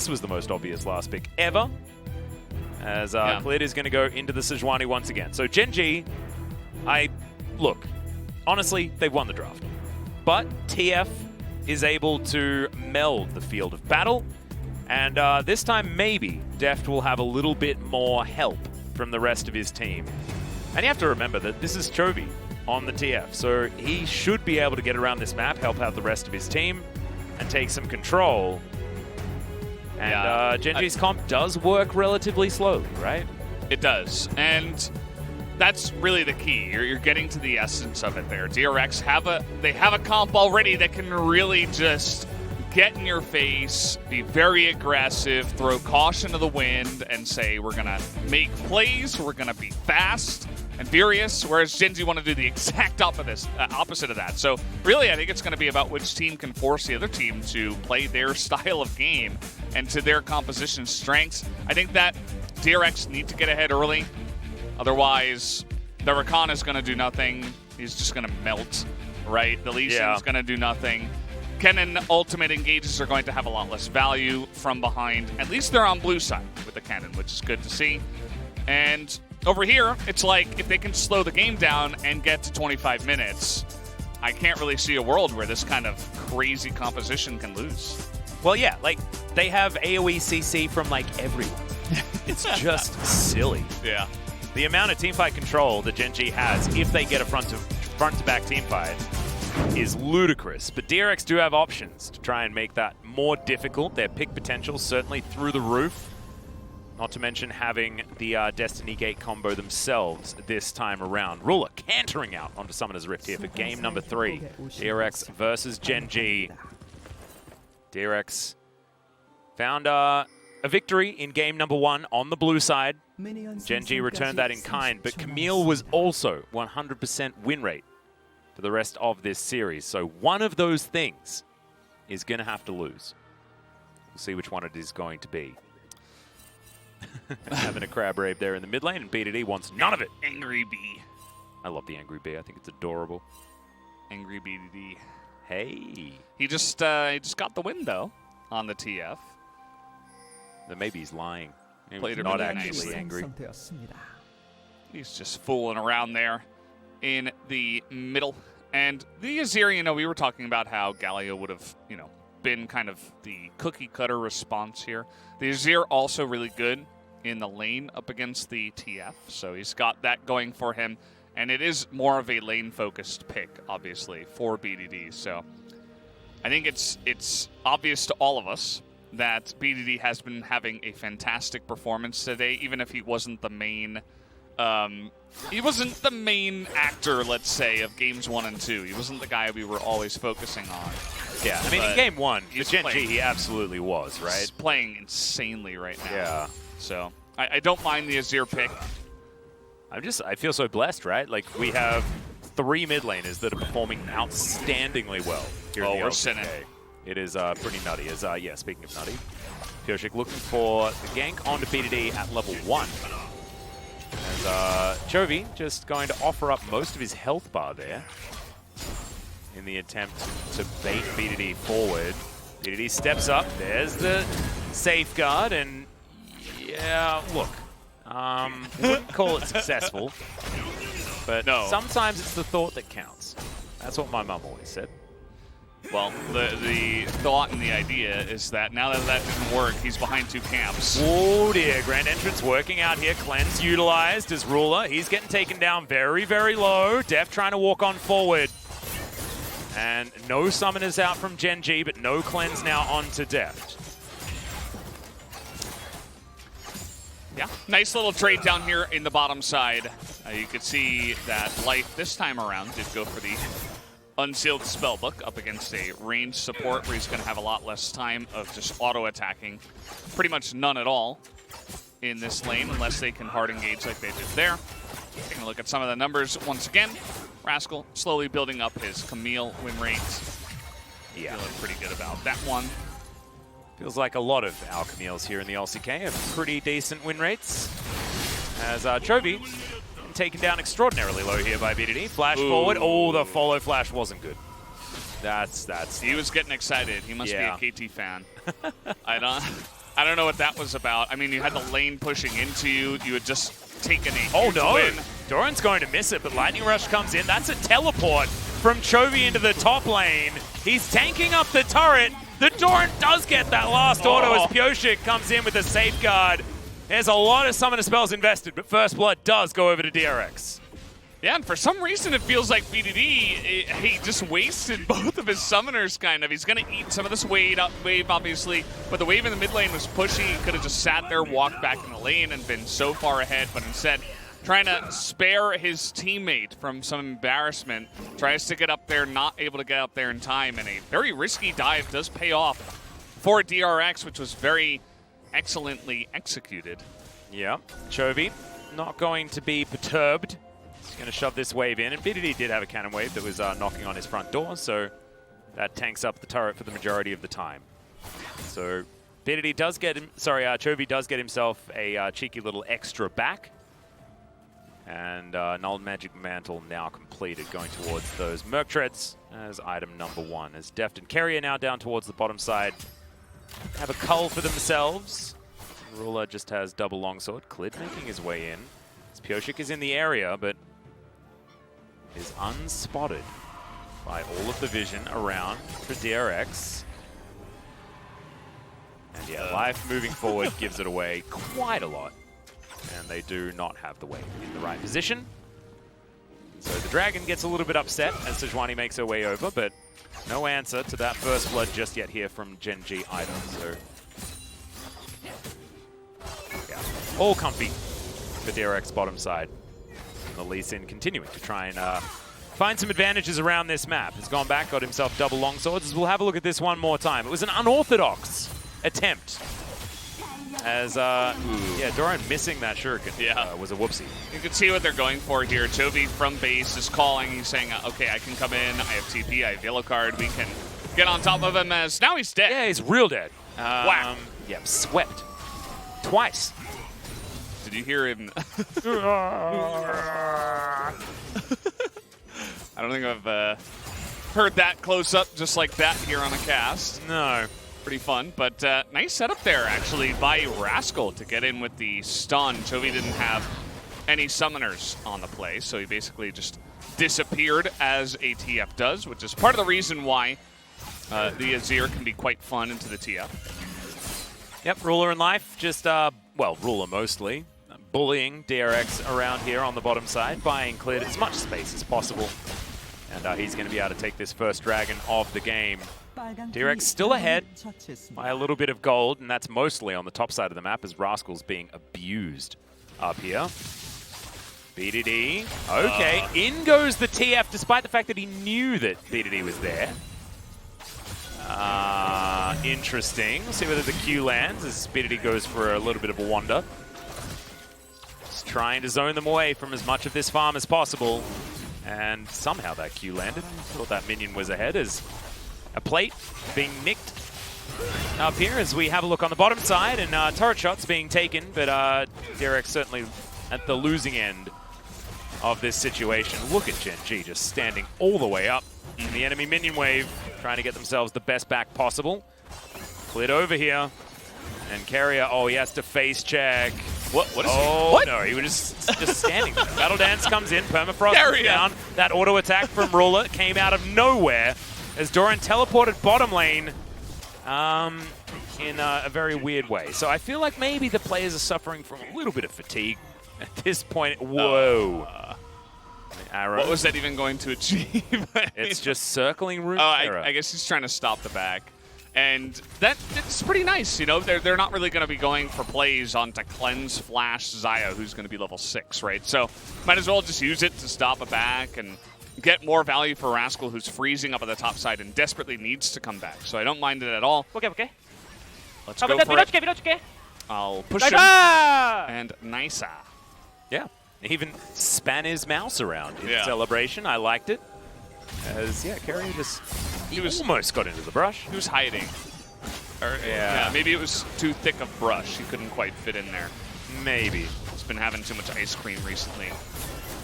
This was the most obvious last pick ever, as Clid is going to go into the Sejuani once again. So Gen.G, look, honestly, they've won the draft. But TF is able to meld the field of battle, and this time maybe Deft will have a little bit more help from the rest of his team. And you have to remember that this is Chovy on the TF, so he should be able to get around this map, help out the rest of his team, and take some control. And Gen.G's comp does work relatively slowly, right? It does, and that's really the key. You're getting to the essence of it there. DRX have a comp already that can really just get in your face, be very aggressive, throw caution to the wind, and say we're gonna make plays, we're gonna be fast and furious, whereas Gen.G want to do the exact opposite of that. So really, I think it's going to be about which team can force the other team to play their style of game and to their composition strengths. I think that DRX need to get ahead early. Otherwise, the Rakan is going to do nothing. He's just going to melt, right? The Lee Sin is going to do nothing. Kennen ultimate engages are going to have a lot less value from behind. At least they're on blue side with the Kennen, which is good to see. And over here, it's like if they can slow the game down and get to 25 minutes, I can't really see a world where this kind of crazy composition can lose. Well, yeah, like they have AoE CC from like everyone. It's just silly. Yeah. The amount of teamfight control that Gen.G has, if they get a front-to-back teamfight, is ludicrous. But DRX do have options to try and make that more difficult. Their pick potential certainly through the roof. Not to mention having the Destiny Gate combo themselves this time around. Ruler cantering out onto Summoner's Rift here for game number 3. DRX versus Gen.G. DRX found a victory in game number 1 on the blue side. Gen.G returned that in kind, but Camille was also 100% win rate for the rest of this series. So one of those things is going to have to lose. We'll see which one it is going to be. Having a crab rave there in the mid lane, and B2D wants none of it. Angry B. I love the Angry B. I think it's adorable. Angry B2D. Hey. He just got the win, though, on the TF. Then maybe he's lying. Maybe Played he's it not really actually nicely. angry. He's just fooling around there in the middle. And the Azir, we were talking about how Xayah would have, been kind of the cookie-cutter response here. The Azir also really good in the lane up against the TF, so he's got that going for him. And it is more of a lane-focused pick, obviously, for BDD. So I think it's obvious to all of us that BDD has been having a fantastic performance today, even if he wasn't the main actor, let's say, of games 1 and 2. He wasn't the guy we were always focusing on. Yeah, I mean, in game 1, the Gen.G, he absolutely was, right? He's playing insanely right now. Yeah. So I don't mind the Azir pick. I feel so blessed, right? Like, we have 3 mid laners that are performing outstandingly well here in the we're LCK. sinning. It is pretty nutty. Speaking of nutty, Pyosik looking for the gank onto B2D at level 1. As Chovy just going to offer up most of his health bar there in the attempt to bait B2D forward. B2D steps up. There's the safeguard, and yeah, look, I wouldn't call it successful, but sometimes it's the thought that counts. That's what my mum always said. Well, the thought and the idea is that now that didn't work, he's behind 2 camps. Oh dear, Grand Entrance working out here. Cleanse utilized as Ruler. He's getting taken down very, very low. Deft trying to walk on forward. And no summoners out from Gen.G, but no cleanse now onto Deft. Yeah, nice little trade down here in the bottom side. You could see that Life this time around did go for the Unsealed Spellbook up against a ranged support where he's going to have a lot less time of just auto-attacking. Pretty much none at all in this lane unless they can hard engage like they did there. Taking a look at some of the numbers once again. Rascal slowly building up his Camille win rates. Yeah, feeling pretty good about that one. Feels like a lot of our Camille's here in the LCK have pretty decent win rates. As Chovy taken down extraordinarily low here by BDD. Flash forward. Oh, the follow flash wasn't good. That's. He was getting excited. He must be a KT fan. I I don't know what that was about. I mean, you had the lane pushing into you. You had just taken a Oh huge no! win. Doran's going to miss it, but Lightning Rush comes in. That's a teleport from Chovy into the top lane. He's tanking up the turret. The Doran does get that last auto as Pyosik comes in with a safeguard. There's a lot of summoner spells invested, but First Blood does go over to DRX. Yeah, and for some reason it feels like BDD, he just wasted both of his summoners, kind of. He's going to eat some of this wave, obviously, but the wave in the mid lane was pushy. He could have just sat there, walked back in the lane, and been so far ahead, but instead, trying to spare his teammate from some embarrassment, tries to get up there, not able to get up there in time, and a very risky dive does pay off for DRX, which was very excellently executed. Yeah, Chovy not going to be perturbed. He's going to shove this wave in, and BDD did have a cannon wave that was knocking on his front door, so that tanks up the turret for the majority of the time. So BDD does get him, Chovy does get himself a cheeky little extra back, and Null Magic Mantle now completed, going towards those Merc Treads as item number 1. As Deft and Keria now down towards the bottom side have a cull for themselves. Ruler just has double longsword. Clid making his way in. As Pyosik is in the area, but is unspotted by all of the vision around for DRX. And yeah, life moving forward gives it away quite a lot. And they do not have the wave in the right position. So the Dragon gets a little bit upset as Sejuani makes her way over, but no answer to that First Blood just yet here from Gen.G item. So yeah, all comfy for DRX bottom side. And the Lee Sin continuing to try and find some advantages around this map. Has gone back, got himself double longswords. As we'll have a look at this one more time. It was an unorthodox attempt. As, yeah, Doran missing that shuriken was a whoopsie. You can see what they're going for here. Chovy from base is calling. He's saying, okay, I can come in. I have TP. I have yellow card. We can get on top of him as now he's dead. Yeah, he's real dead. Wow. Yeah, swept. Twice. Did you hear him? I don't think I've heard that close up just like that here on a cast. No. Pretty fun, but nice setup there, actually, by Rascal to get in with the stun. Chovy didn't have any summoners on the play, so he basically just disappeared as a TF does, which is part of the reason why the Azir can be quite fun into the TF. Yep, Ruler in life, just, well, Ruler mostly, bullying DRX around here on the bottom side, buying Clid as much space as possible. And he's going to be able to take this first dragon of the game. DRX still ahead by a little bit of gold, and that's mostly on the top side of the map as Rascal's being abused up here. BDD, okay, in goes the TF despite the fact that he knew that BDD was there. Interesting. We'll see whether the Q lands as BDD goes for a little bit of a wander. Just trying to zone them away from as much of this farm as possible. And somehow that Q landed. Thought that minion was ahead as a plate being nicked up here as we have a look on the bottom side, and turret shots being taken, but DRX certainly at the losing end of this situation. Look at Gen.G just standing all the way up in the enemy minion wave, trying to get themselves the best back possible. Clid over here, and Keria, oh, he has to face check. What is oh, what? No, he was just standing there. Battle Dance comes in, Permafrost is down. That auto attack from Ruler came out of nowhere as Doran teleported bottom lane in a very weird way. So I feel like maybe the players are suffering from a little bit of fatigue at this point. Whoa. Arrow. What was that even going to achieve? It's just circling room. I guess he's trying to stop the back. And it's pretty nice, you know. They're not really going to be going for plays onto Cleanse Flash Xayah, who's going to be level 6, right? So might as well just use it to stop a back and get more value for Rascal, who's freezing up at the top side and desperately needs to come back. So I don't mind it at all. Okay. Let's go for it. I'll push him. And nice. Yeah. Even span his mouse around in celebration. I liked it. As, yeah, Keria just almost got into the brush. He was hiding. Or, yeah, maybe it was too thick of brush. He couldn't quite fit in there. Maybe. He's been having too much ice cream recently.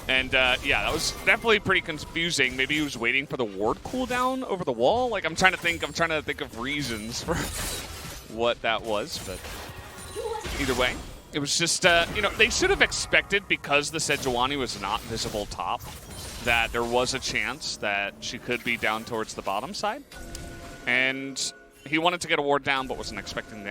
And, yeah, that was definitely pretty confusing. Maybe he was waiting for the ward cooldown over the wall. Like, I'm trying to think of reasons for what that was, but either way. It was just, you know, they should have expected, because the Sejuani was not visible top, that there was a chance that she could be down towards the bottom side. And he wanted to get a ward down, but wasn't expecting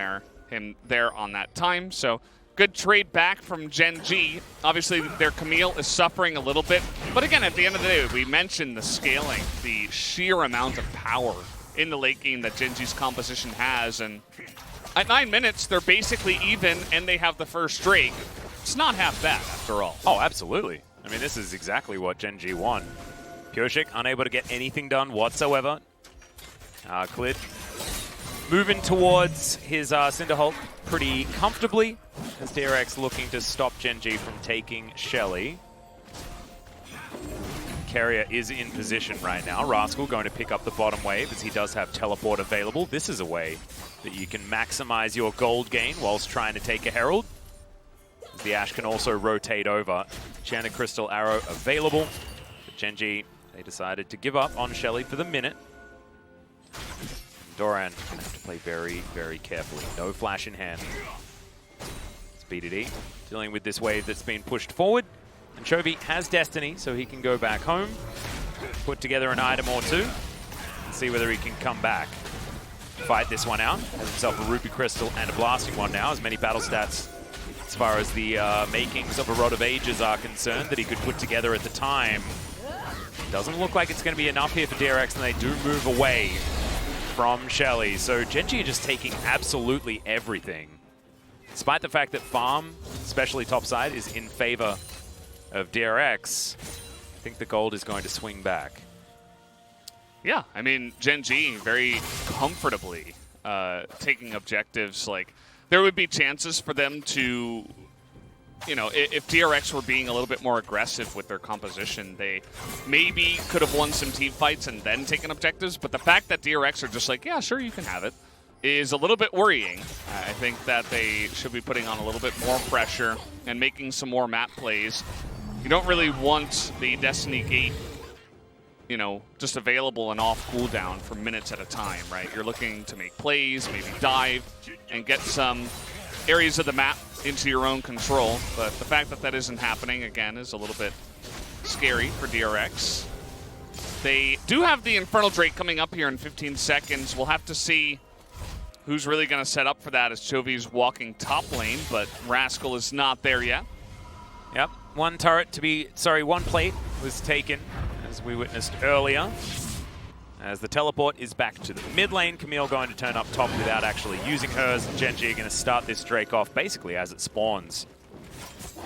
him there on that time. So good trade back from Gen.G. Obviously, their Camille is suffering a little bit. But again, at the end of the day, we mentioned the scaling, the sheer amount of power in the late game that Gen.G's composition has. And at 9 minutes, they're basically even, and they have the first Drake. It's not half bad, after all. Oh, absolutely. I mean, this is exactly what Gen.G won. Pyosik unable to get anything done whatsoever. Clid moving towards his Cinderhulk pretty comfortably, as DRX looking to stop Gen.G from taking Shelly. Keria is in position right now. Rascal going to pick up the bottom wave as he does have teleport available. This is a way that you can maximize your gold gain whilst trying to take a Herald. The Ashe can also rotate over. Enchanted Crystal Arrow available. But Gen.G, they decided to give up on Shelly for the minute. Doran going to have to play very, very carefully. No flash in hand. It's BDD dealing with this wave that's been pushed forward. And Chovy has Destiny, so he can go back home, put together an item or two, and see whether he can come back. Fight this one out. Has himself a Ruby Crystal and a blasting one now. As many battle stats as far as the makings of a Rod of Ages are concerned that he could put together at the time. Doesn't look like it's going to be enough here for DRX, and they do move away from Shelly. So Gen.G are just taking absolutely everything. Despite the fact that farm, especially topside, is in favor of DRX, I think the gold is going to swing back. Yeah, I mean, Gen.G very comfortably taking objectives. Like, there would be chances for them to, you know, if DRX were being a little bit more aggressive with their composition, they maybe could have won some team fights and then taken objectives. But the fact that DRX are just like, yeah, sure, you can have it, is a little bit worrying. I think that they should be putting on a little bit more pressure and making some more map plays. You don't really want the Destiny Gate, you know, just available and off cooldown for minutes at a time, right? You're looking to make plays, maybe dive, and get some areas of the map into your own control. But the fact that that isn't happening, again, is a little bit scary for DRX. They do have the Infernal Drake coming up here in 15 seconds. We'll have to see who's really going to set up for that as Chovy's walking top lane, but Rascal is not there yet. Yep, one plate was taken, as we witnessed earlier. As the teleport is back to the mid lane, Camille going to turn up top without actually using hers. Gen.G are going to start this Drake off basically as it spawns.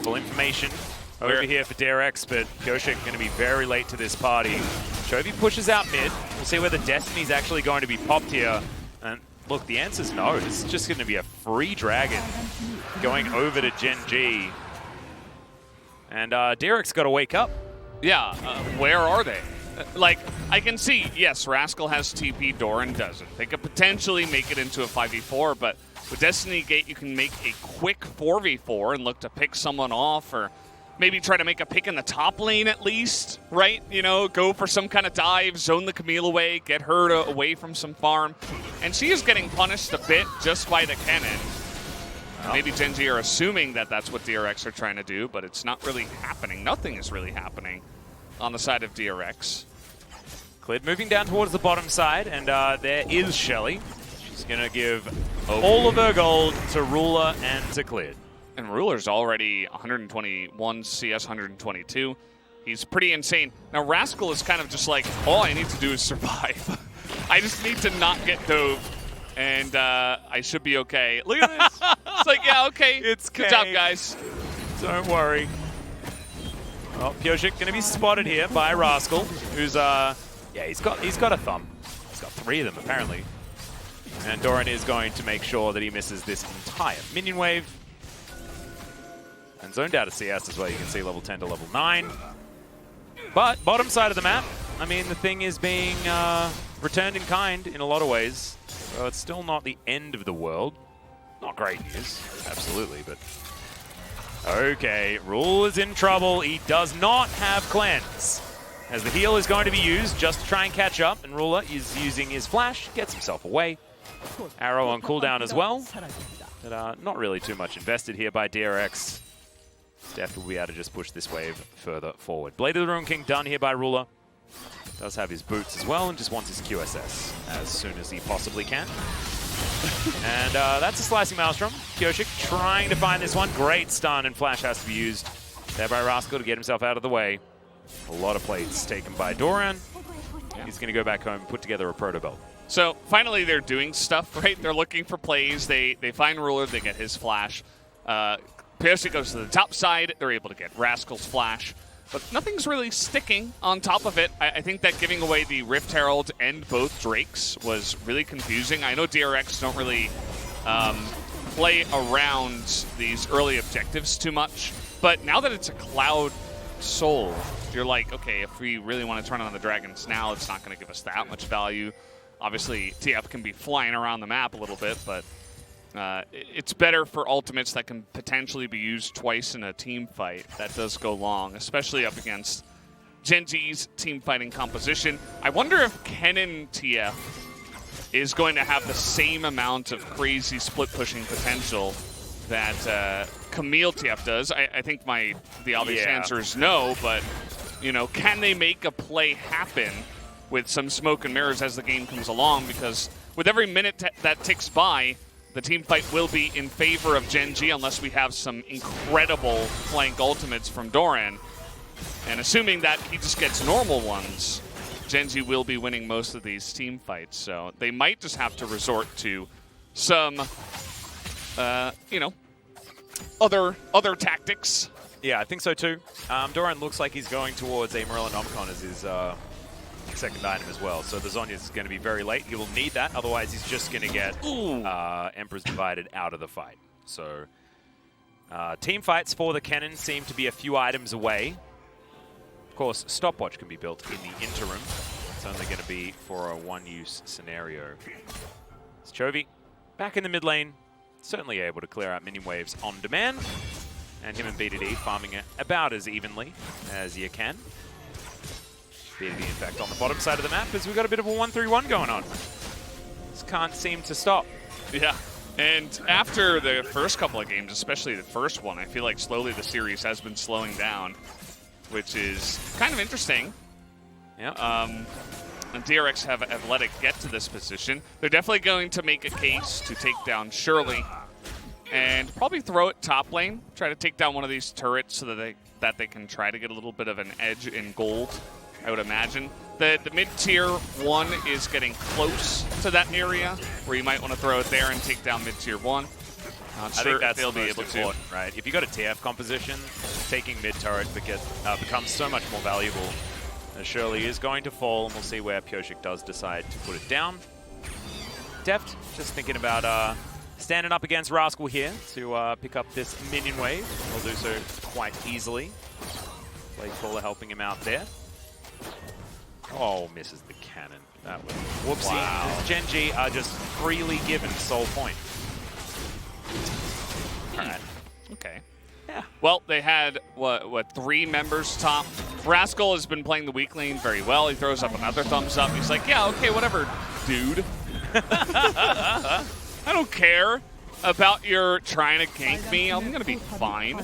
Full information over here for DRX, but Pyosik going to be very late to this party. Chovy pushes out mid. We'll see whether Destiny's actually going to be popped here. And look, the answer's no. This is just going to be a free dragon going over to Gen.G. And DRX got to wake up. Yeah, where are they? Like, I can see, yes, Rascal has TP, Doran doesn't. They could potentially make it into a 5v4, but with Destiny Gate, you can make a quick 4v4 and look to pick someone off, or maybe try to make a pick in the top lane at least, right? You know, go for some kind of dive, zone the Camille away, get her away from some farm. And she is getting punished a bit just by the Kennen. Maybe Gen.G are assuming that that's what DRX are trying to do, but it's not really happening. Nothing is really happening on the side of DRX. Clid moving down towards the bottom side, and there is Shelly. She's going to give all of her gold to Ruler and to Clid. And Ruler's already 121 CS, 122. He's pretty insane. Now, Rascal is kind of just like, all I need to do is survive. I just need to not get dove, and I should be okay. Look at this. It's like, yeah, okay. It's good job, guys. Don't worry. Well, Pyosik going to be spotted here by Rascal, who's, yeah, he's got a thumb. He's got 3 of them, apparently. And Doran is going to make sure that he misses this entire minion wave. And zoned out of CS as well. You can see level 10 to level 9. But bottom side of the map, I mean, the thing is being returned in kind in a lot of ways. So it's still not the end of the world. Not great news, absolutely, but... Okay, Rule is in trouble. He does not have cleanse, as the heal is going to be used just to try and catch up, and Ruler is using his flash, gets himself away. Arrow on cooldown as well. But not really too much invested here by DRX. Deft will be able to just push this wave further forward. Blade of the Ruin King done here by Ruler. Does have his boots as well and just wants his QSS as soon as he possibly can. And that's a Slicing Maelstrom. Pyosik trying to find this one. Great stun, and Flash has to be used there by Rascal to get himself out of the way. A lot of plates taken by Doran. He's going to go back home and put together a proto belt. So finally they're doing stuff, right? They're looking for plays. They find Ruler, they get his flash. Pyosik goes to the top side. They're able to get Rascal's flash. But nothing's really sticking on top of it. I think that giving away the Rift Herald and both Drakes was really confusing. I know DRX don't really play around these early objectives too much. But now that it's a Cloud Soul, you're like, okay, if we really want to turn on the Dragons now, it's not going to give us that much value. Obviously, TF can be flying around the map a little bit, but it's better for ultimates that can potentially be used twice in a team fight. That does go long, especially up against Gen.G's team fighting composition. I wonder if Kennen TF is going to have the same amount of crazy split pushing potential that Camille TF does. I think the obvious answer is no, but you know, can they make a play happen with some smoke and mirrors as the game comes along? Because with every minute that ticks by, the team fight will be in favor of Gen.G unless we have some incredible flank ultimates from Doran. And assuming that he just gets normal ones, Gen.G will be winning most of these team fights. So they might just have to resort to some, you know, other tactics. Yeah, I think so too. Doran looks like he's going towards a Morellonomicon as his second item as well. So the Zhonya's is going to be very late. He will need that. Otherwise, he's just going to get Emperor's Divided out of the fight. So team fights for the Kennen seem to be a few items away. Of course, stopwatch can be built in the interim. It's only going to be for a one-use scenario. It's Chovy back in the mid lane. Certainly able to clear out minion waves on demand. And him and BDD farming it about as evenly as you can. BDD, in fact, on the bottom side of the map, as we've got a bit of a 1-3-1 going on. Just can't seem to stop. Yeah, and after the first couple of games, especially the first one, I feel like slowly the series has been slowing down, which is kind of interesting. Yeah. And DRX have let it get to this position. They're definitely going to make a case to take down Shirley and probably throw it top lane, try to take down one of these turrets so that they can try to get a little bit of an edge in gold, I would imagine. The mid-tier one is getting close to that area where you might want to throw it there and take down mid-tier one. Not sure I think that's they'll be able to. Right? If you got a TF composition, taking mid-turret becomes so much more valuable. Shirley is going to fall, and we'll see where Pyosik does decide to put it down. Deft, just thinking about standing up against Rascal here to pick up this minion wave. He'll do so quite easily. Blade Caller helping him out there. Oh, misses the cannon. That was whoopsie. Wow. This Gen.G are just freely given soul point. Alright. Okay. Yeah. Well, they had, what, 3 members top. Rascal has been playing the weak lane very well. He throws up another thumbs up. He's like, yeah, okay, whatever, dude. I don't care about your trying to gank me. I'm going to be fine.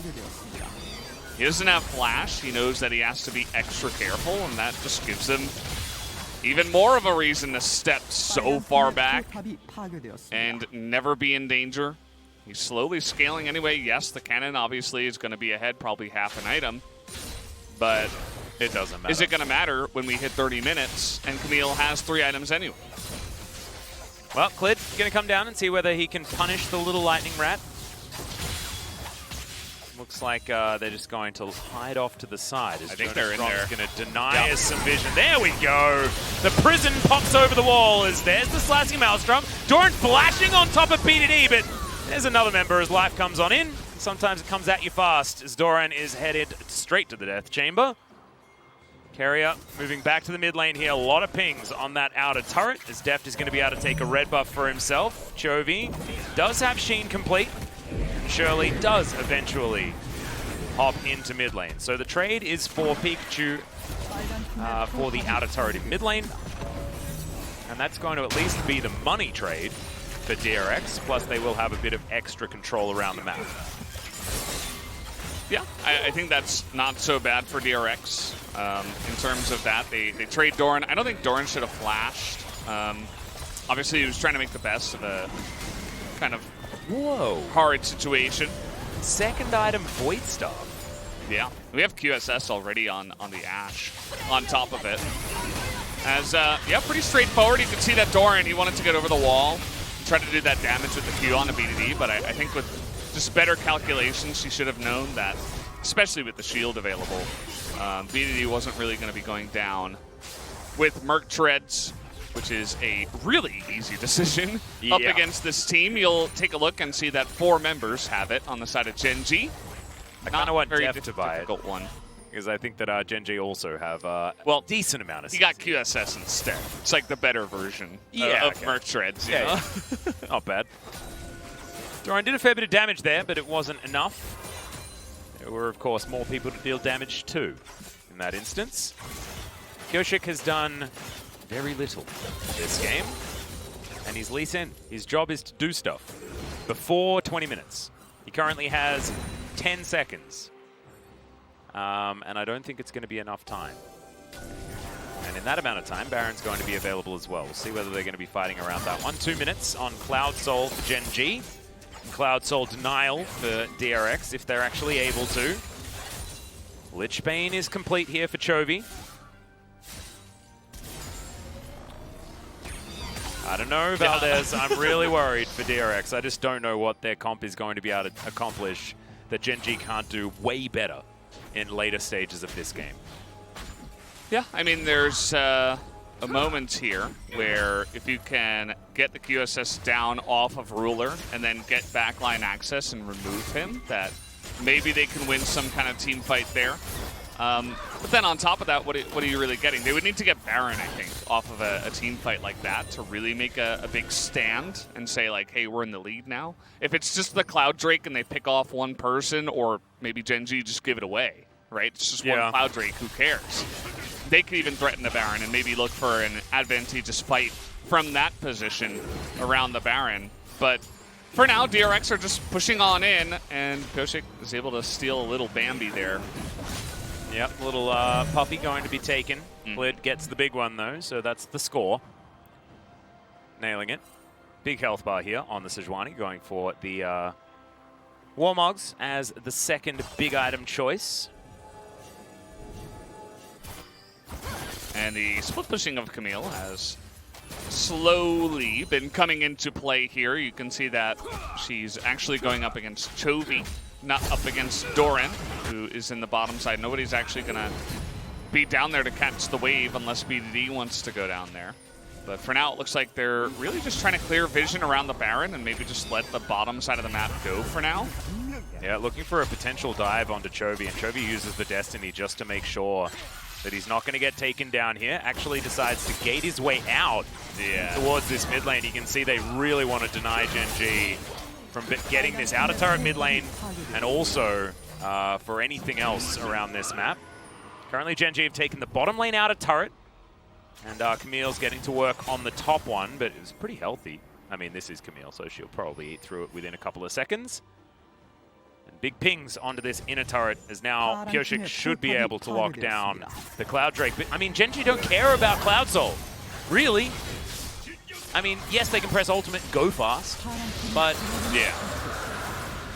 He doesn't have flash. He knows that he has to be extra careful, and that just gives him even more of a reason to step so far back and never be in danger. He's slowly scaling anyway. Yes, the cannon obviously is going to be ahead, probably half an item. But it doesn't matter. Is it going to matter when we hit 30 minutes and Camille has 3 items anyway? Well, Clid going to come down and see whether he can punish the little lightning rat. Looks like they're just going to hide off to the side. As I think Jonas they're in there. going to deny us some vision. There we go. The prison pops over the wall as there's the Slicing Maelstrom. Doran flashing on top of BDD, but there's another member as life comes on in. Sometimes it comes at you fast as Doran is headed straight to the death chamber. Keria moving back to the mid lane here. A lot of pings on that outer turret as Deft is going to be able to take a red buff for himself. Chovy does have Sheen complete. Shirley does eventually hop into mid lane. So the trade is for Pikachu for the outer turret in mid lane. And that's going to at least be the money trade. for DRX, plus they will have a bit of extra control around the map. Yeah, I think that's not so bad for DRX in terms of that. They trade Doran. I don't think Doran should have flashed. Obviously, he was trying to make the best of a kind of hard situation. Second item, Void Staff. Yeah, we have QSS already on the Ashe on top of it. As, yeah, pretty straightforward. You can see that Doran, he wanted to get over the wall, try to do that damage with the Q on the BDD, but I think with just better calculations, he should have known that, especially with the shield available, BDD wasn't really going to be going down. With Merc Treads, which is a really easy decision up against this team, you'll take a look and see that 4 members have it on the side of Gen.G. I kind of want very Deft to buy it, one. because I think that Gen.G also have well, decent amount of he got QSS instead. It's like the better version of Merc Treads. You know? Not bad. Doran did a fair bit of damage there, but it wasn't enough. There were, of course, more people to deal damage to in that instance. Pyosik has done very little this game, and he's Lee Sin. His job is to do stuff before 20 minutes. He currently has 10 seconds, and I don't think it's going to be enough time. And in that amount of time, Baron's going to be available as well. We'll see whether they're going to be fighting around that one. 2 minutes on Cloud Soul for Gen.G. Cloud Soul denial for DRX if they're actually able to. Lich Bane is complete here for Chovy. I don't know, Valdez. I'm really worried for DRX. I just don't know what their comp is going to be able to accomplish that Gen.G can't do way better in later stages of this game. Yeah, I mean, there's a moment here where if you can get the QSS down off of Ruler and then get backline access and remove him, that maybe they can win some kind of team fight there. But then on top of that, what are you really getting? They would need to get Baron, I think, off of a team fight like that to really make a big stand and say, like, hey, we're in the lead now. If it's just the Cloud Drake and they pick off one person, or maybe Gen.G just give it away, right? It's just one Cloud Drake, who cares? They could even threaten the Baron and maybe look for an advantageous fight from that position around the Baron. But for now, DRX are just pushing on in, and Pyosik is able to steal a little Bambi there. Yep, little puppy going to be taken. Clid gets the big one, though, so that's the score. Nailing it. Big health bar here on the Sejuani, going for the Warmogs as the second big item choice. And the split pushing of Camille has slowly been coming into play here. You can see that she's actually going up against Chovy, not up against Doran, who is in the bottom side. Nobody's actually going to be down there to catch the wave unless BDD wants to go down there. But for now, it looks like they're really just trying to clear vision around the Baron and maybe just let the bottom side of the map go for now. Yeah, looking for a potential dive onto Chovy, and Chovy uses the Destiny just to make sure that he's not going to get taken down here. Actually decides to gate his way out towards this mid lane. You can see they really want to deny Gen.G from getting this outer turret mid lane, and also for anything else around this map. Currently, Gen.G have taken the bottom lane outer turret, and Camille's getting to work on the top one, but it was pretty healthy. I mean, this is Camille, so she'll probably eat through it within a couple of seconds. And big pings onto this inner turret, as now Pyosik should be able to lock down the Cloud Drake. But, I mean, Gen.G don't care about Cloud Soul, really. I mean, yes, they can press ultimate and go fast, but yeah.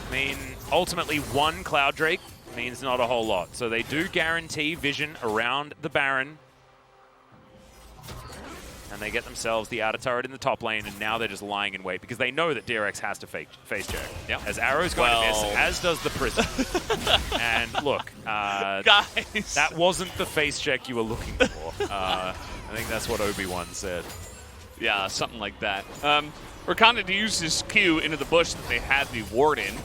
I mean, ultimately, one Cloud Drake means not a whole lot. So they do guarantee vision around the Baron. And they get themselves the outer turret in the top lane, and now they're just lying in wait because they know that DRX has to face check. Yep. As Arrow's going to miss, as does the Prism. And look, guys, that wasn't the face check you were looking for. I think that's what Obi-Wan said. Yeah, something like that. Rakan had used his Q into the bush that they had the ward in,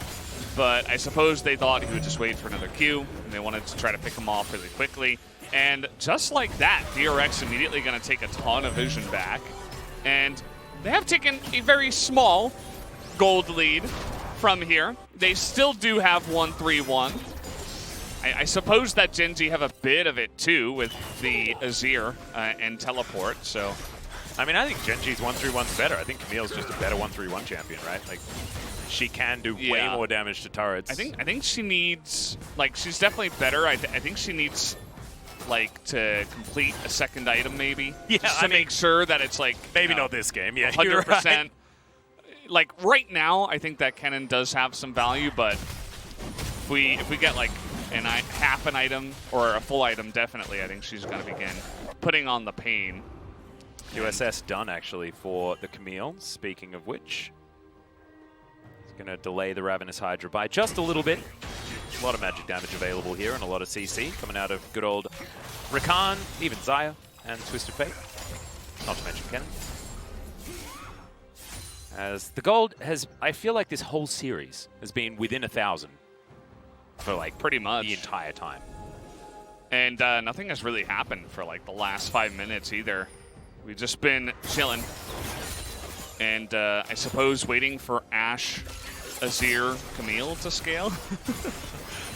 but I suppose they thought he would just wait for another Q, and they wanted to try to pick him off really quickly. And just like that, DRX immediately going to take a ton of vision back. And they have taken a very small gold lead from here. They still do have 1-3-1. I suppose that Gen.G have a bit of it too with the Azir and teleport. So I mean, I think Gen.G's 1-3-1's better. I think Camille's just a better 1-3-1 champion, right? Like, she can do way more damage to turrets. I think she needs, like, she's definitely better. I think she needs, like, to complete a second item maybe. Yeah, just to make sure that it's like maybe not this game. Yeah, 100%. you're right. Like right now, I think that Kennen does have some value, but if we get like half an item or a full item, definitely, I think she's going to begin putting on the pain. USS done actually for the Camille. Speaking of which, it's going to delay the Ravenous Hydra by just a little bit. A lot of magic damage available here and a lot of CC coming out of good old Rakan, even Xayah and Twisted Fate. Not to mention Kennen. As the gold has, I feel like this whole series has been within 1,000 for like pretty much the entire time. And nothing has really happened for like the last 5 minutes either. We've just been chilling. And I suppose waiting for Ashe, Azir, Camille to scale.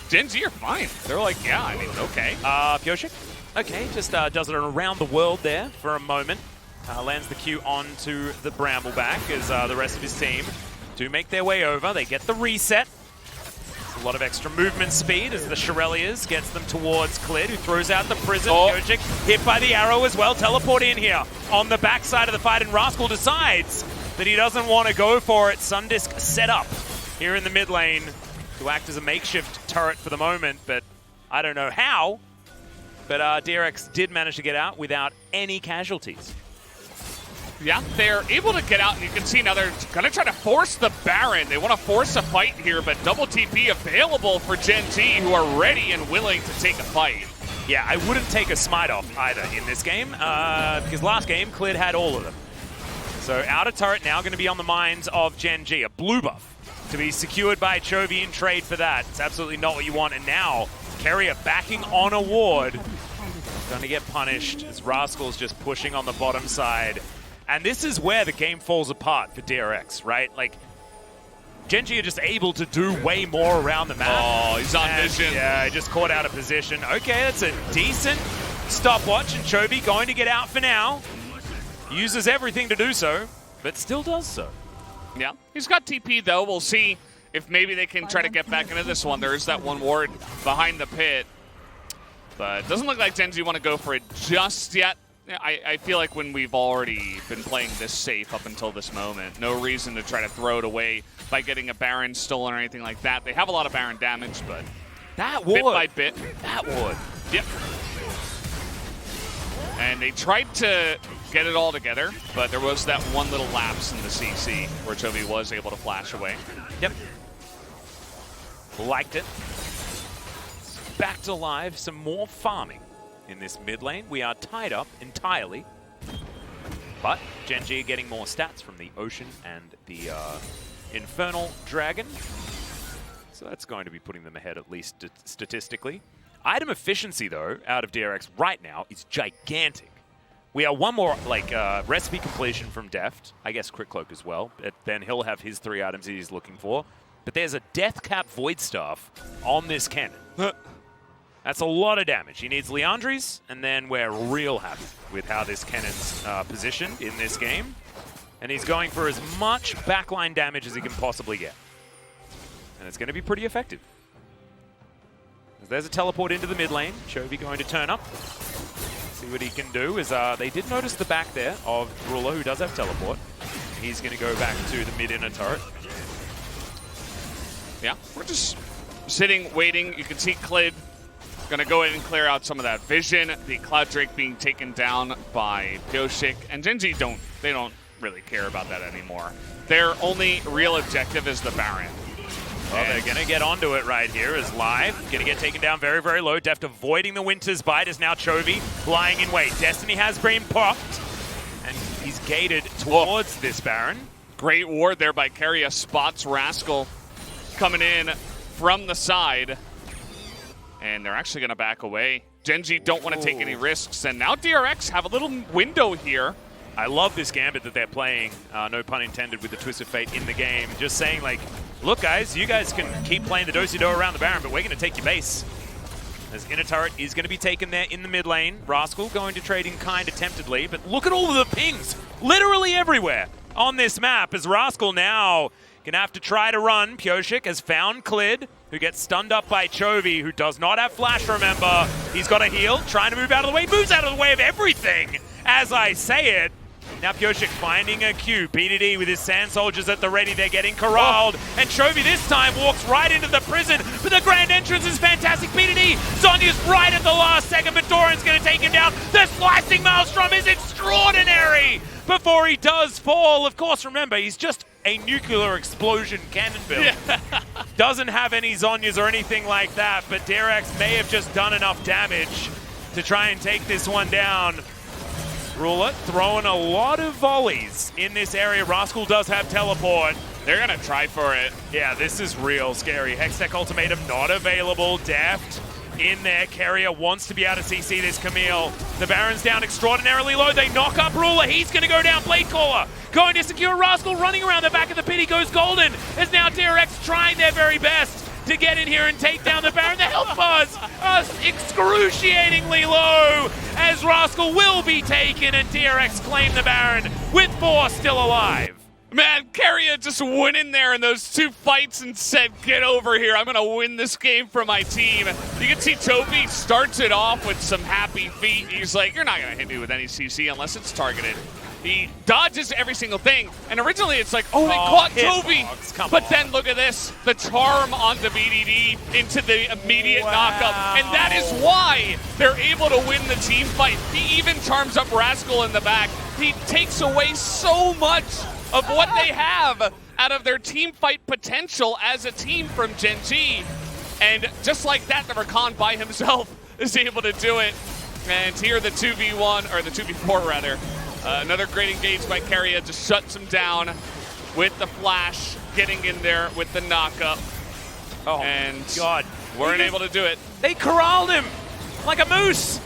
Gen.G are fine. They're like, yeah, I mean, okay. Pyosik, okay, just does it around the world there for a moment. Lands the Q onto the Brambleback as the rest of his team do make their way over. They get the reset. A lot of extra movement speed as the Shirelias gets them towards Clid, who throws out the prison. Pyosik hit by the arrow as well. Teleport in here on the backside of the fight, and Rascal decides that he doesn't want to go for it. Sundisk set up here in the mid lane to act as a makeshift turret for the moment, but I don't know how. But DRX did manage to get out without any casualties. Yeah, they're able to get out, and you can see now they're going to try to force the Baron. They want to force a fight here, but double TP available for Gen.G, who are ready and willing to take a fight. Yeah, I wouldn't take a smite off either in this game, because last game, Clid had all of them. So outer turret now going to be on the minds of Gen.G. A blue buff to be secured by Chovy in trade for that. It's absolutely not what you want. And now, Keria backing on a ward. Going to get punished as Rascal's just pushing on the bottom side. And this is where the game falls apart for DRX, right? Like, Gen.G are just able to do way more around the map. Oh, he's on vision. Yeah, he just caught out of position. Okay, that's a decent stopwatch, and Chovy going to get out for now. Uses everything to do so, but still does so. Yeah, he's got TP though. We'll see if maybe they can try to get back into this one. There is that one ward behind the pit. But it doesn't look like Gen.G want to go for it just yet. I feel like when we've already been playing this safe up until this moment, no reason to try to throw it away by getting a Baron stolen or anything like that. They have a lot of Baron damage, but that ward, bit by bit. That ward. Yep. And they tried to get it all together, but there was that one little lapse in the CC where Chovy was able to flash away. Yep. Liked it. Back to live, some more farming in this mid lane. We are tied up entirely, but Gen.G getting more stats from the Ocean and the Infernal Dragon. So that's going to be putting them ahead, at least statistically. Item efficiency, though, out of DRX right now is gigantic. We are one more recipe completion from Deft. I guess Crit Cloak as well. Then he'll have his 3 items that he's looking for. But there's a Death Cap Void Staff on this Kennen. That's a lot of damage. He needs Liandry's, and then we're real happy with how this Kennen's positioned in this game. And he's going for as much backline damage as he can possibly get. And it's going to be pretty effective. There's a teleport into the mid lane. Chovy going to turn up. See what he can do. Is they did notice the back there of Ruler, who does have teleport. He's going to go back to the mid inner turret. Yeah, we're just sitting, waiting. You can see Clid going to go in and clear out some of that vision. The Cloud Drake being taken down by Pyosik. And Gen.G don't really care about that anymore. Their only real objective is the Baron. Well, they're going to get onto it right here as live. Going to get taken down very, very low. Deft avoiding the Winter's Bite is now Chovy lying in wait. Destiny has been popped, and he's gated towards this Baron. Great ward there by Keria. Spots Rascal coming in from the side. And they're actually going to back away. Gen.G don't want to take any risks. And now DRX have a little window here. I love this gambit that they're playing, no pun intended, with the Twist of Fate in the game. Just saying, like, look, guys, you guys can keep playing the do-si-do around the Baron, but we're going to take your base. as inner turret is going to be taken there in the mid lane. Rascal going to trade in kind of temptedly, but look at all of the pings, literally everywhere on this map, as Rascal now going to have to try to run. Pyosik has found Clid, who gets stunned up by Chovy, who does not have flash, remember. He's got a heal, trying to move out of the way, moves out of the way of everything, as I say it. Now Pyosik finding a Q. BDD with his sand soldiers at the ready. They're getting corralled. And Chovy this time walks right into the prison. But the grand entrance is fantastic. BDD, Zonya's right at the last second, but Doran's going to take him down. The slicing maelstrom is extraordinary before he does fall. Of course, remember, he's just a nuclear explosion cannon build. Yeah. Doesn't have any Zonyas or anything like that, but DRX may have just done enough damage to try and take this one down. Ruler throwing a lot of volleys in this area. Rascal does have teleport. They're going to try for it. Yeah, this is real scary. Hextech ultimatum not available. Deft in there. Keria wants to be able to CC this Camille. The Baron's down extraordinarily low. They knock up Ruler. He's going to go down. Blade Caller going to secure Rascal. Running around the back of the pit. He goes golden. As now DRX trying their very best to get in here and take down the Baron. The health bars are excruciatingly low as Rascal will be taken and DRX claim the Baron with 4 still alive. Man, Keria just went in there in those 2 fights and said, get over here, I'm going to win this game for my team. You can see Chovy starts it off with some happy feet. He's like, you're not going to hit me with any CC unless it's targeted. He dodges every single thing, and originally it's like, oh, they caught Chovy. But then look at this, the charm onto BDD into the immediate knockup, and that is why they're able to win the team fight. He even charms up Rascal in the back. He takes away so much of what they have out of their team fight potential as a team from Gen.G. And just like that, the Rakan by himself is able to do it. And here the 2v1, or the 2v4 rather. Another great engage by Keria, just shuts him down with the flash, getting in there with the knockup. Oh, and God. Weren't able to do it. They corralled him like a moose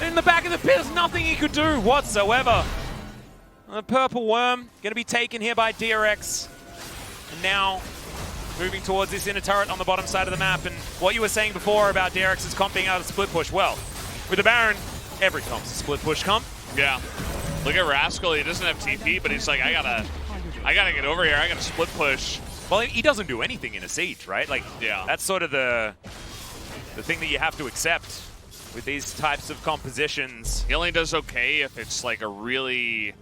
in the back of the pit. There's nothing he could do whatsoever. The purple worm going to be taken here by DRX. And now moving towards this inner turret on the bottom side of the map. And what you were saying before about DRX's comp being out of split push, well, with the Baron, every comp's a split push comp. Yeah. Look at Rascal. He doesn't have TP, but he's like, I gotta get over here. I gotta split push. Well, he doesn't do anything in a siege, right? Like, yeah. That's sort of the thing that you have to accept with these types of compositions. He only does okay if it's like a really,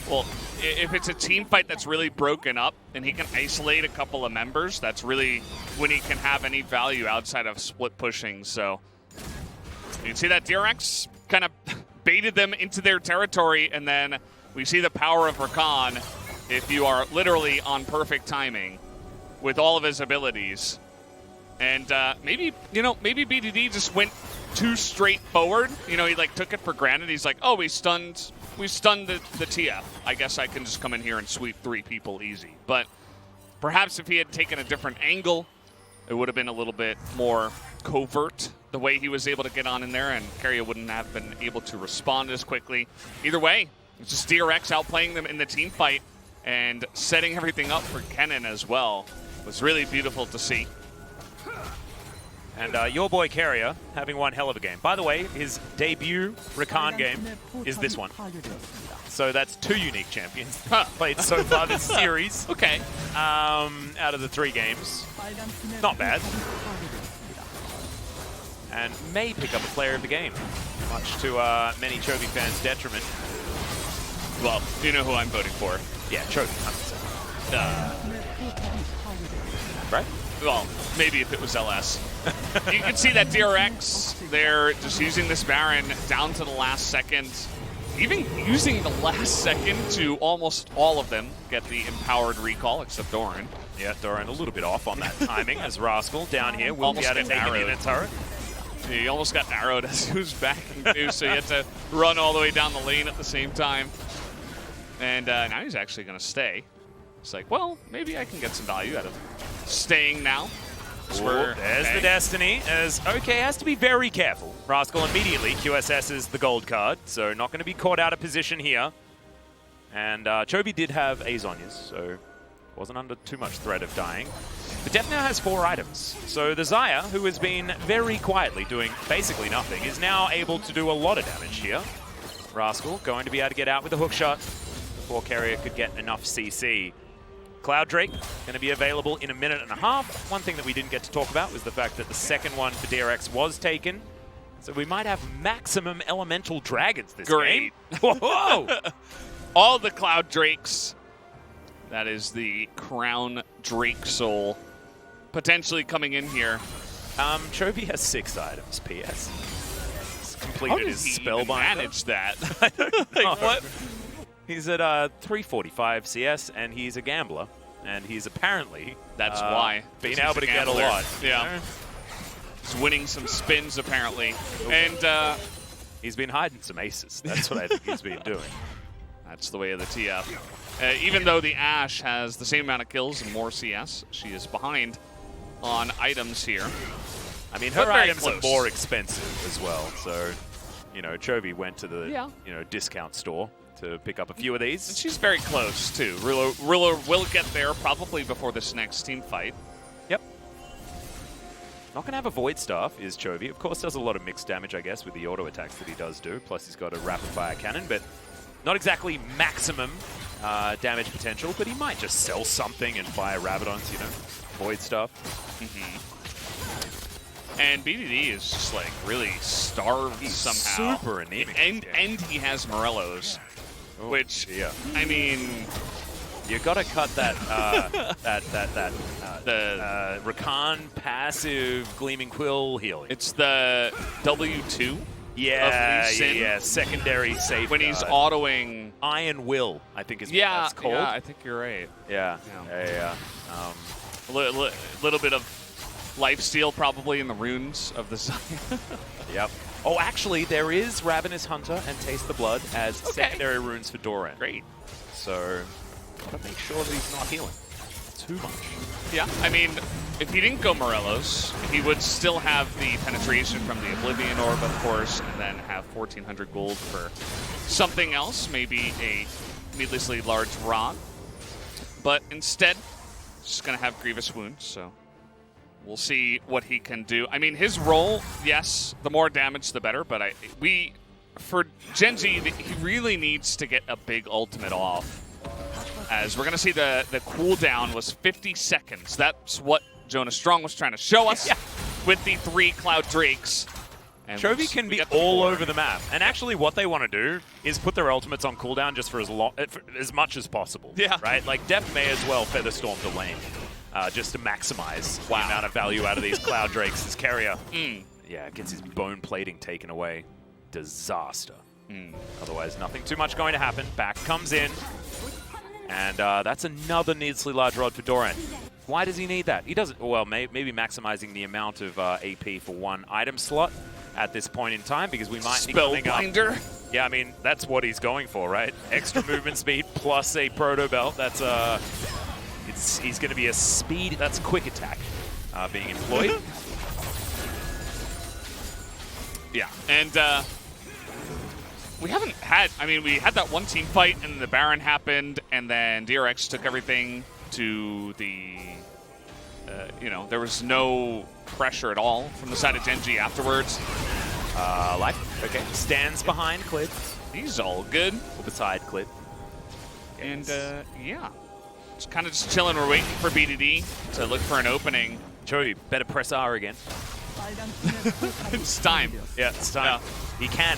well, if it's a team fight that's really broken up and he can isolate a couple of members, that's really when he can have any value outside of split pushing. So you can see that DRX kind of baited them into their territory, and then we see the power of Rakan if you are literally on perfect timing with all of his abilities. And maybe BDD just went too straight forward. You know, he like took it for granted. He's like, oh, we stunned the TF. I guess I can just come in here and sweep 3 people easy. But perhaps if he had taken a different angle, it would have been a little bit more covert the way he was able to get on in there, and Keria wouldn't have been able to respond as quickly. Either way, it's just DRX outplaying them in the team fight and setting everything up for Kennen as well. It was really beautiful to see. And your boy Keria having one hell of a game. By the way, his debut Rakan game is this one. So that's 2 unique champions played so far this series. Okay. Out of the 3 games. Not bad. And may pick up a player of the game, much to many Chovy fans' detriment. Well, you know who I'm voting for. Yeah, Chovy, 100%. Right? Well, maybe if it was LS. You can see that DRX, they're just using this Baron down to the last second. Even using the last second to almost all of them get the empowered recall, except Doran. Yeah, Doran a little bit off on that timing as Rascal down here will be able to take it in a turret. He almost got arrowed as he was backing too, so he had to run all the way down the lane at the same time. And now he's actually going to stay. It's like, well, maybe I can get some value out of staying now. There's the Destiny, as OK has to be very careful. Rascal immediately QSS's the gold card, so not going to be caught out of position here. And Chovy did have Azonyas, so wasn't under too much threat of dying. But Deft now has 4 items. So the Xayah, who has been very quietly doing basically nothing, is now able to do a lot of damage here. Rascal going to be able to get out with a hook shot before Keria could get enough CC. Cloud Drake going to be available in a minute and a half. One thing that we didn't get to talk about was the fact that the second one for DRX was taken. So we might have maximum elemental dragons this game. Whoa! All the Cloud Drakes. That is the Crown Drake Soul potentially coming in here. Chovy has 6 items, PS. He's completed his spellbinder. Manage that? I don't know. Like, what? He's at 345 CS, and he's a gambler. And he's apparently That's why. being able to get a lot. Yeah. He's winning some spins, apparently. And he's been hiding some aces. That's what I think he's been doing. That's the way of the TF. Even though the Ashe has the same amount of kills and more CS, she is behind on items here. I mean, her items are more expensive as well. So, you know, Chovy went to the discount store to pick up a few of these. And she's very close, too. Ruler will get there probably before this next team fight. Yep. Not going to have a Void Staff is Chovy. Of course, does a lot of mixed damage, I guess, with the auto attacks that he does do. Plus, he's got a rapid fire cannon, but not exactly maximum damage potential. But he might just sell something and fire Rabadons, you know, Void Staff. And BDD is just like really starved somehow. Super anemic. And he has Morellos, which, I mean, you gotta cut that Rakan passive Gleaming Quill healing. It's the W2. Yeah, secondary safe. When he's autoing Iron Will, I think is what that's called. Yeah, I think you're right. Yeah. A little bit of lifesteal probably in the runes of the Xayah. Yep. Oh, actually, there is Ravenous Hunter and Taste the Blood as secondary runes for Doran. Great. So, gotta make sure that he's not healing too much. Yeah, I mean, if he didn't go Morellos, he would still have the penetration from the Oblivion Orb, of course, and then have 1,400 gold for something else, maybe a needlessly large rod. But instead, just going to have Grievous Wounds, so we'll see what he can do. I mean, his role, yes, the more damage, the better, but for Gen.G, he really needs to get a big ultimate off. As we're going to see the cooldown was 50 seconds. That's what Jonas Strong was trying to show us with the 3 Cloud Drakes. And Chovy can be all over the map. And actually what they want to do is put their ultimates on cooldown just for as much as possible. Yeah. Right? Like, Deft may as well Featherstorm the lane just to maximize the amount of value out of these Cloud Drakes. As Keria, gets his bone plating taken away. Disaster. Otherwise, nothing too much going to happen. Back comes in. And that's another needlessly large rod for Doran. Why does he need that? He doesn't. Well, maybe maximizing the amount of AP for 1 item slot at this point in time, because we might be coming up. Spellbinder. Yeah, I mean, that's what he's going for, right? Extra movement speed plus a proto belt. That's he's going to be a speed. That's quick attack being employed. Yeah, and we haven't had, I mean, we had that one team fight and the Baron happened and then DRX took everything to the, there was no pressure at all from the side of Gen.G afterwards. Okay, stands behind Clid. He's all good. Or beside Clid. And, just kind of just chilling. We're waiting for BDD to look for an opening. Chovy, better press R again. It's time. Yeah, it's time. Yeah. He can.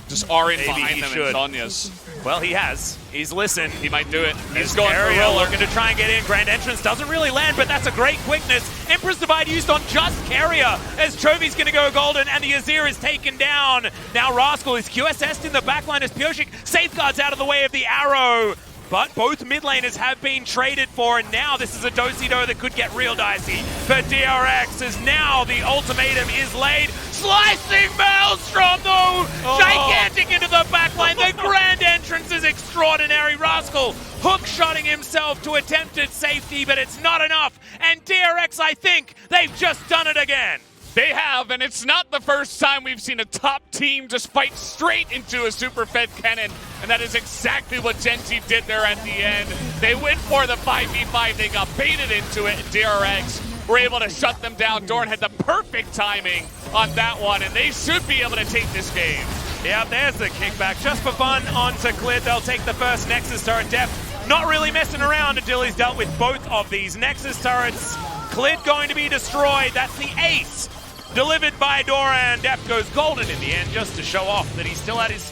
Just R in Maybe behind he them should. and Sonya's. Well, he has. He's listened. He might do it. He's going for Roller. Looking to try and get in. Grand Entrance doesn't really land, but that's a great quickness. Emperor's Divide used on just Keria as Chovy's going to go golden and the Azir is taken down. Now Rascal is QSS'd in the backline as Pyosik safeguards out of the way of the arrow. But both mid laners have been traded for, and now this is a do-si-do that could get real dicey for DRX, as now the ultimatum is laid. Slicing Maelstrom, though! Gigantic into the backline. The grand entrance is extraordinary. Rascal hook-shotting himself to attempted safety, but it's not enough. And DRX, I think, they've just done it again. They have, and it's not the first time we've seen a top team just fight straight into a super fed Kennen, and that is exactly what Gen.G did there at the end. They went for the 5v5. They got baited into it. DRX were able to shut them down. Doran had the perfect timing on that one, and they should be able to take this game. Yeah, there's the kickback. Just for fun onto Clid. They'll take the first Nexus turret. Deft not really messing around until he's dealt with both of these Nexus turrets. Clid going to be destroyed. That's the ace delivered by Doran. Deft goes golden in the end just to show off that he still had his